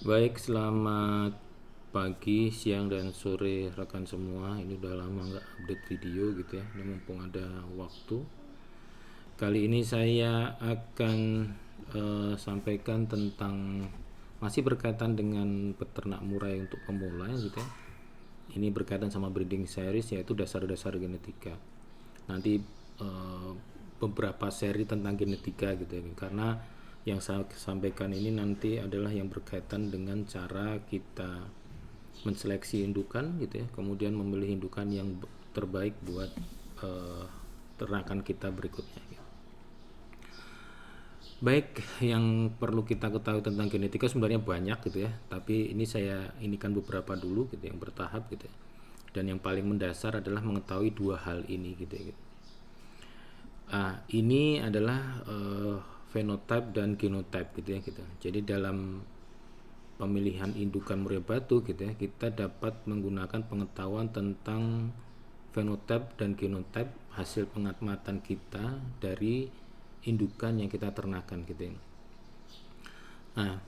Baik, selamat pagi, siang, dan sore rekan semua. Ini udah lama nggak update video gitu ya. Ini mumpung ada waktu. Kali ini saya akan sampaikan tentang masih berkaitan dengan peternak murai untuk pemula gitu ya. Ini berkaitan sama breeding series yaitu dasar-dasar genetika. Nanti eh, beberapa seri tentang genetika gitu ya. Karena yang saya sampaikan ini nanti adalah yang berkaitan dengan cara kita menseleksi indukan gitu ya, kemudian memilih indukan yang terbaik buat eh, ternakan kita berikutnya gitu. Baik, yang perlu kita ketahui tentang genetika sebenarnya banyak gitu ya, tapi ini saya inikan beberapa dulu gitu yang bertahap gitu ya. Dan yang paling mendasar adalah mengetahui dua hal ini gitu ya. Gitu. Ini adalah phenotype dan genotype gitu ya gitu. Jadi dalam pemilihan indukan murai batu gitu ya, kita dapat menggunakan pengetahuan tentang phenotype dan genotype hasil pengamatan kita dari indukan yang kita ternakan gitu ya. Nah,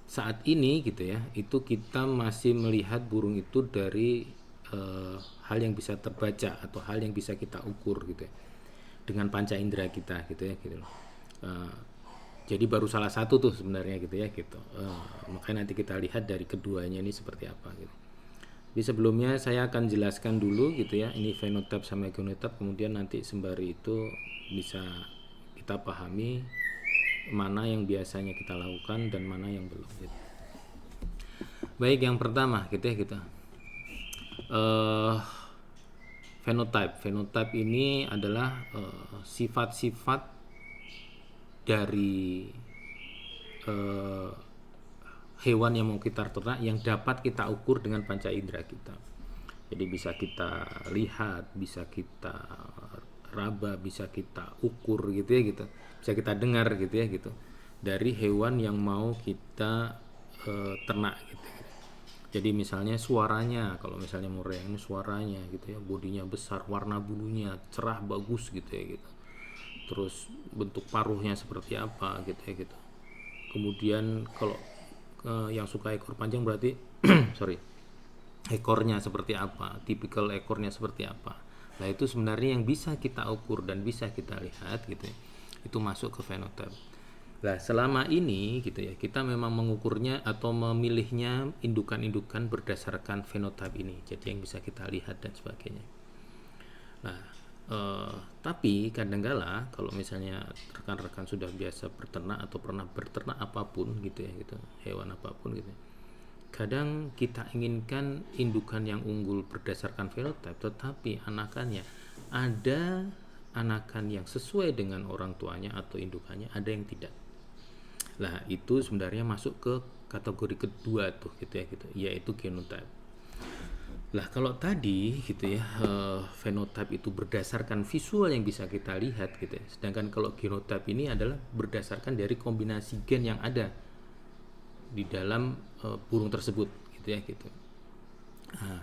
saat ini gitu ya, itu kita masih melihat burung itu dari hal yang bisa terbaca atau hal yang bisa kita ukur gitu ya, dengan panca indera kita gitu ya gitu loh. Eh, jadi baru salah satu tuh sebenarnya gitu ya gitu. Makanya nanti kita lihat dari keduanya ini seperti apa gitu. Di sebelumnya saya akan jelaskan dulu gitu ya, ini phenotype sama genotype, kemudian nanti sembari itu bisa kita pahami mana yang biasanya kita lakukan dan mana yang belum gitu. Baik, yang pertama gitu ya gitu. Eh Phenotype ini adalah sifat-sifat dari eh, hewan yang mau kita ternak yang dapat kita ukur dengan panca indera kita. Jadi bisa kita lihat, bisa kita raba, bisa kita ukur gitu ya gitu. Bisa kita dengar gitu ya gitu. Dari hewan yang mau kita ternak gitu. Jadi misalnya suaranya, kalau misalnya murai ini suaranya gitu ya, bodinya besar, warna bulunya cerah bagus gitu ya gitu. Terus bentuk paruhnya seperti apa gitu ya gitu. Kemudian kalau yang suka ekor panjang berarti sorry, ekornya seperti apa, tipikal ekornya seperti apa. Nah itu sebenarnya yang bisa kita ukur dan bisa kita lihat gitu ya. Itu masuk ke phenotype. Nah selama ini gitu ya kita memang mengukurnya atau memilihnya indukan-indukan berdasarkan phenotype ini. Jadi yang bisa kita lihat dan sebagainya. Nah, tapi kadangkala kalau misalnya rekan-rekan sudah biasa berternak atau pernah berternak apapun gitu ya gitu, hewan apapun gitu. Kadang kita inginkan indukan yang unggul berdasarkan phenotype, tetapi anakannya ada anakan yang sesuai dengan orang tuanya atau indukannya, ada yang tidak. Nah, itu sebenarnya masuk ke kategori kedua tuh gitu ya gitu, yaitu genotype. Lah kalau tadi gitu ya, phenotype itu berdasarkan visual yang bisa kita lihat gitu ya. Sedangkan kalau genotype ini adalah berdasarkan dari kombinasi gen yang ada di dalam burung tersebut gitu ya gitu. Nah,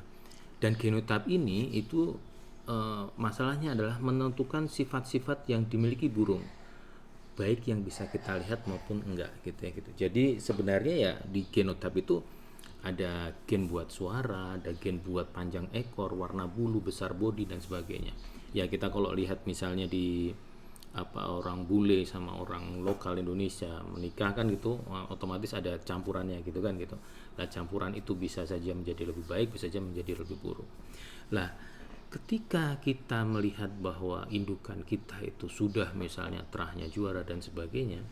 dan genotype ini itu masalahnya adalah menentukan sifat-sifat yang dimiliki burung, baik yang bisa kita lihat maupun enggak gitu ya gitu. Jadi sebenarnya ya di genotype itu ada gen buat suara, ada gen buat panjang ekor, warna bulu, besar bodi dan sebagainya. Ya kita kalau lihat misalnya di apa orang bule sama orang lokal Indonesia menikah kan gitu, otomatis ada campurannya gitu kan gitu. Nah campuran itu bisa saja menjadi lebih baik, bisa saja menjadi lebih buruk. Lah ketika kita melihat bahwa indukan kita itu sudah misalnya terahnya juara dan sebagainya,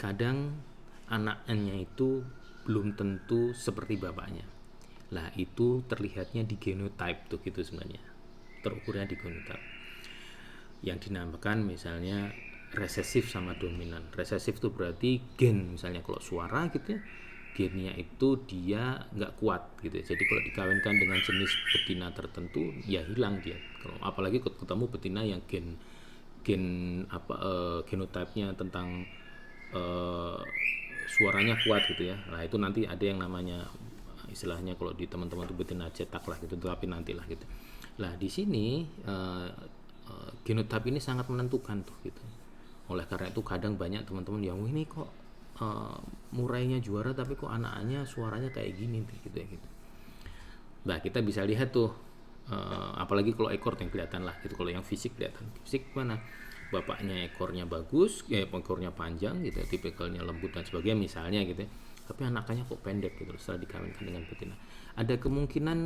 kadang anaknya itu belum tentu seperti bapaknya. Lah itu terlihatnya di genotype tuh gitu sebenarnya, terukurnya di genotype yang dinamakan misalnya resesif sama dominan. Resesif itu berarti gen, misalnya kalau suara gitu ya, gennya itu dia nggak kuat gitu ya. Jadi kalau dikawinkan dengan jenis betina tertentu ya hilang dia. Kalau apalagi ketemu betina yang gen apa genotipenya tentang eh, suaranya kuat gitu ya. Nah itu nanti ada yang namanya istilahnya kalau di teman-teman itu betina cetak lah gitu, tapi nantilah gitu. Lah di sini genotype ini sangat menentukan tuh gitu. Oleh karena itu kadang banyak teman-teman yang ini kok murainya juara tapi kok anaknya suaranya kayak gini gitu ya gitu. Nah kita bisa lihat tuh, apalagi kalau ekor yang kelihatan lah gitu. Kalau yang fisik kelihatan, fisik mana bapaknya ekornya bagus, ekornya panjang gitu, tipikalnya lembut dan sebagainya misalnya gitu ya. Tapi anaknya kok pendek gitu setelah dikawinkan dengan betina. Ada kemungkinan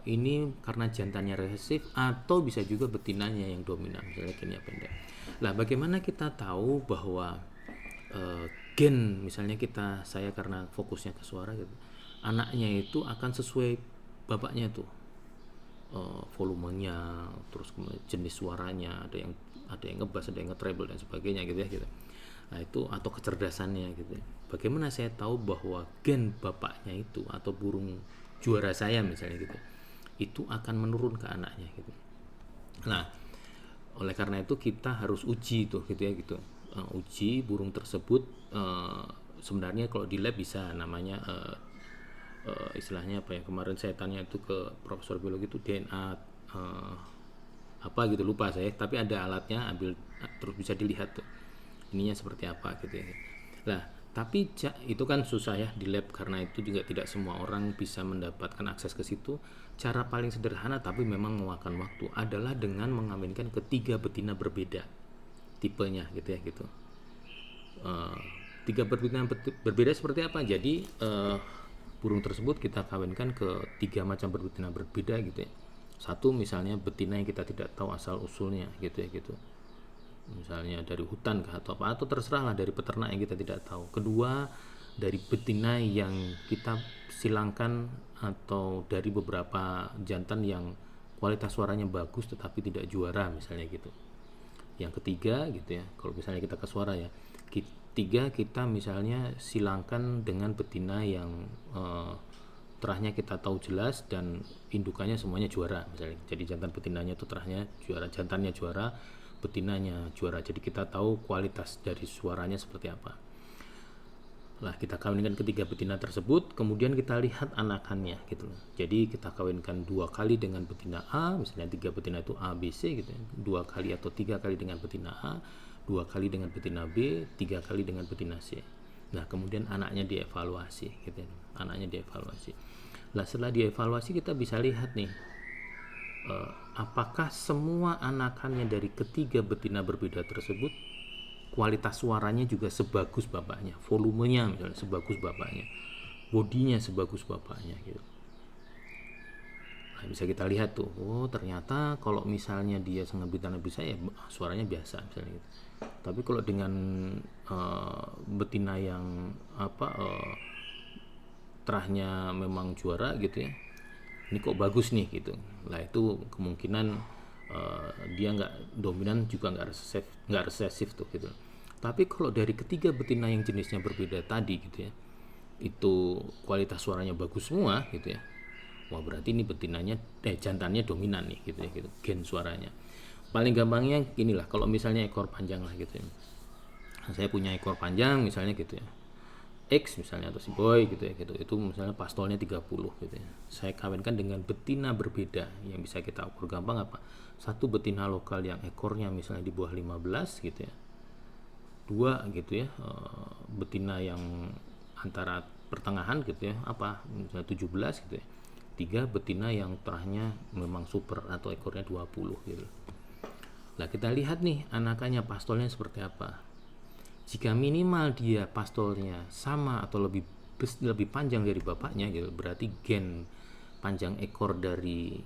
ini karena jantannya resesif, atau bisa juga betinanya yang dominan, misalnya gennya pendek. Lah bagaimana kita tahu bahwa gen, misalnya saya karena fokusnya ke suara gitu, anaknya itu akan sesuai bapaknya tuh, volumenya, terus kemudian jenis suaranya, ada yang ngebass, ada yang nge-treble dan sebagainya gitu ya gitu. Nah itu, atau kecerdasannya gitu. Bagaimana saya tahu bahwa gen bapaknya itu atau burung juara saya misalnya gitu, itu akan menurun ke anaknya gitu. Nah oleh karena itu kita harus uji tuh gitu ya gitu. Uji burung tersebut, sebenarnya kalau di lab bisa namanya istilahnya apa ya, kemarin saya tanya itu ke profesor biologi itu DNA apa gitu, lupa saya, tapi ada alatnya, ambil terus bisa dilihat tuh ininya seperti apa gitu ya. Lah tapi itu kan susah ya di lab, karena itu juga tidak semua orang bisa mendapatkan akses ke situ. Cara paling sederhana tapi memang memakan waktu adalah dengan mengawinkan ketiga betina berbeda tipenya gitu ya gitu. Tiga betina berbeda seperti apa? Jadi burung tersebut kita kawinkan ke tiga macam betina berbeda gitu ya. Satu misalnya betina yang kita tidak tahu asal usulnya gitu ya gitu, misalnya dari hutan kah atau apa, atau terserah lah dari peternak yang kita tidak tahu. Kedua, dari betina yang kita silangkan atau dari beberapa jantan yang kualitas suaranya bagus tetapi tidak juara misalnya gitu. Yang ketiga gitu ya, kalau misalnya kita ke suara ya, ketiga kita misalnya silangkan dengan betina yang terahnya kita tahu jelas dan indukannya semuanya juara misalnya. Jadi jantan betinanya itu terahnya juara, jantannya juara, betinanya juara. Jadi kita tahu kualitas dari suaranya seperti apa. Lah kita kawinkan ketiga betina tersebut, kemudian kita lihat anakannya gitu loh. Jadi kita kawinkan 2 kali dengan betina A, misalnya 3 betina itu A, B, C gitu ya. 2 kali atau 3 kali dengan betina A, 2 kali dengan betina B, 3 kali dengan betina C. Nah kemudian anaknya dievaluasi gitu ya. Anaknya dievaluasi. Lah setelah dievaluasi kita bisa lihat nih, apakah semua anakannya dari ketiga betina berbeda tersebut kualitas suaranya juga sebagus bapaknya, volumenya misalnya sebagus bapaknya, bodinya sebagus bapaknya gitu. Nah, bisa kita lihat tuh, oh ternyata kalau misalnya dia sangat betina bisa ya suaranya biasa misalnya gitu. Tapi kalau dengan betina yang terahnya memang juara gitu ya, ini kok bagus nih gitu. Lah itu kemungkinan dia nggak dominan juga nggak resesif tuh gitu. Tapi kalau dari ketiga betina yang jenisnya berbeda tadi gitu ya, itu kualitas suaranya bagus semua gitu ya, wah berarti ini betinanya jantannya dominan nih gitu ya gitu, gen suaranya. Paling gampangnya inilah, kalau misalnya ekor panjang lah gitu ya. Nah, saya punya ekor panjang misalnya gitu ya, X misalnya atau si boy gitu ya gitu, itu misalnya pastolnya 30 gitu ya, saya kawinkan dengan betina berbeda. Yang bisa kita ukur gampang apa, satu betina lokal yang ekornya misalnya di bawah 15 gitu ya, dua gitu ya betina yang antara pertengahan gitu ya, apa misalnya 17 gitu ya, tiga betina yang terahnya memang super atau ekornya 20 gitu. Lah kita lihat nih anakannya pastolnya seperti apa. Jika minimal dia pastolnya sama atau lebih panjang dari bapaknya gitu, berarti gen panjang ekor dari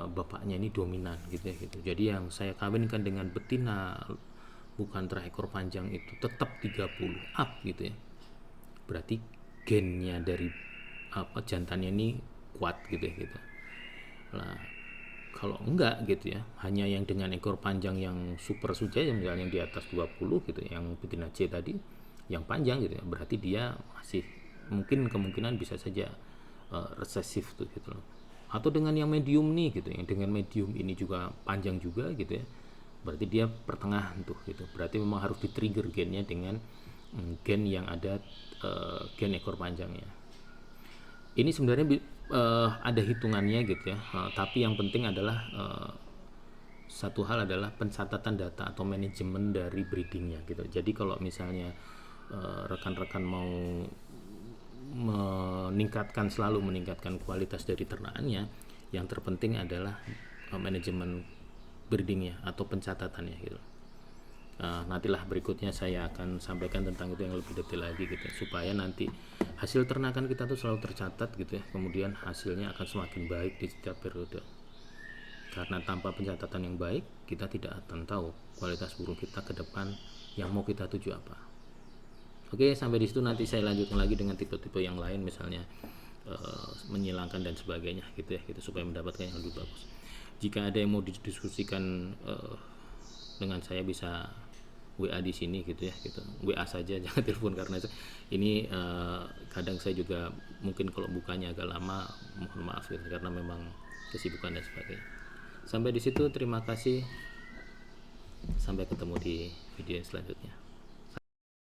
bapaknya ini dominan gitu ya gitu. Jadi yang saya kawinkan dengan betina bukan terah ekor panjang itu tetap 30 up gitu ya, berarti gennya dari jantannya ini kuat gitu ya gitu. Nah kalau enggak gitu ya, hanya yang dengan ekor panjang yang super saja, yang misalnya yang di atas 20 gitu, yang betina C tadi yang panjang gitu ya, berarti dia masih mungkin kemungkinan bisa saja resesif tuh gitu loh. Atau dengan yang medium nih gitu, yang dengan medium ini juga panjang juga gitu ya, berarti dia pertengahan tuh gitu, berarti memang harus di-trigger gennya dengan gen yang ada gen ekor panjangnya. Ini sebenarnya ada hitungannya gitu ya, tapi yang penting adalah satu hal adalah pencatatan data atau manajemen dari breedingnya gitu. Jadi kalau misalnya rekan-rekan mau selalu meningkatkan kualitas dari ternakannya, yang terpenting adalah manajemen breedingnya atau pencatatannya gitu. Nantilah berikutnya saya akan sampaikan tentang itu yang lebih detail lagi gitu ya, supaya nanti hasil ternakan kita tuh selalu tercatat gitu ya, kemudian hasilnya akan semakin baik di setiap periode. Karena tanpa pencatatan yang baik, kita tidak akan tahu kualitas burung kita ke depan yang mau kita tuju apa. Oke, sampai di situ nanti saya lanjutkan lagi dengan tipe-tipe yang lain, misalnya menyilangkan dan sebagainya gitu ya, gitu supaya mendapatkan yang lebih bagus. Jika ada yang mau didiskusikan dengan saya, bisa WA di sini gitu ya, gitu. WA saja, jangan telepon, karena ini kadang saya juga mungkin kalau bukanya agak lama, mohon maaf gitu, karena memang kesibukan dan sebagainya. Sampai di situ, terima kasih. Sampai ketemu di video selanjutnya.